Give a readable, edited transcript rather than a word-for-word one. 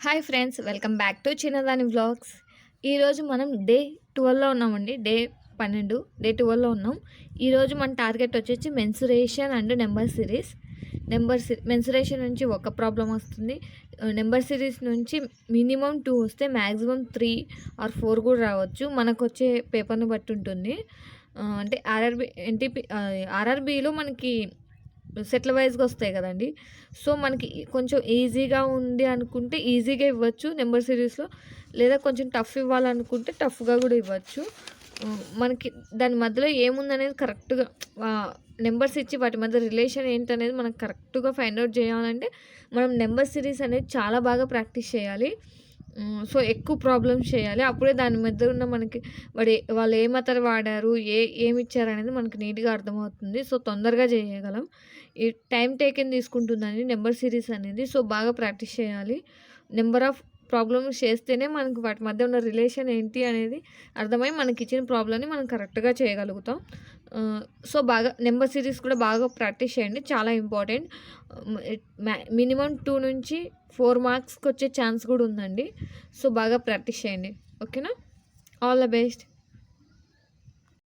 Hi friends, welcome back to చిన్నదాని vlogs. ఈరోజు మనం డే 12లో ఉన్నామండి. డే 12 ఉన్నాం. ఈరోజు మన టార్గెట్ వచ్చేసి mensuration and number series. Mensuration నుంచి ఒక ప్రాబ్లం వస్తుంది. నెంబర్ సిరీస్ నుంచి మినిమం 2 వస్తే మ్యాక్సిమం 3 ఆర్ 4 కూడా రావచ్చు. మనకు వచ్చే పేపర్ని బట్టి ఉంటుంది. అంటే ఆర్ఆర్బీలో మనకి సెట్ల వైజ్గా వస్తాయి కదండి. సో మనకి కొంచెం ఈజీగా ఉంది అనుకుంటే ఈజీగా ఇవ్వచ్చు నెంబర్ సిరీస్లో, లేదా కొంచెం టఫ్ ఇవ్వాలనుకుంటే టఫ్గా కూడా ఇవ్వచ్చు. మనకి దాని మధ్యలో ఏముందనేది కరెక్ట్గా నెంబర్స్ ఇచ్చి వాటి మధ్య రిలేషన్ ఏంటనేది మనకు కరెక్ట్గా ఫైండ్ అవుట్ చేయాలంటే మనం నెంబర్ సిరీస్ అనేది చాలా బాగా ప్రాక్టీస్ చేయాలి. సో ఎక్కువ ప్రాబ్లమ్స్ చేయాలి. అప్పుడే దాని మధ్య ఉన్న మనకి వాళ్ళు ఏ మెథడ్ వాడారు, ఏమి ఇచ్చారు అనేది మనకి నీట్గా అర్థమవుతుంది. సో తొందరగా చేయగలం. ఈ టైం టేకెన్ తీసుకుంటుందండి నెంబర్ సిరీస్ అనేది. సో బాగా ప్రాక్టీస్ చేయాలి. నెంబర్ ఆఫ్ ప్రాబ్లమ్స్ చేస్తేనే మనకు వాటి మధ్య ఉన్న రిలేషన్ ఏంటి అనేది అర్థమై మనకి ఇచ్చిన ప్రాబ్లమ్ని మనం కరెక్ట్గా చేయగలుగుతాం. సో బాగా నెంబర్ సిరీస్ కూడా బాగా ప్రాక్టీస్ చేయండి, చాలా ఇంపార్టెంట్. మినిమం 2 నుంచి 4 మార్క్స్కి వచ్చే ఛాన్స్ కూడా ఉందండి. సో బాగా ప్రాక్టీస్ చేయండి. ఓకేనా? All the best.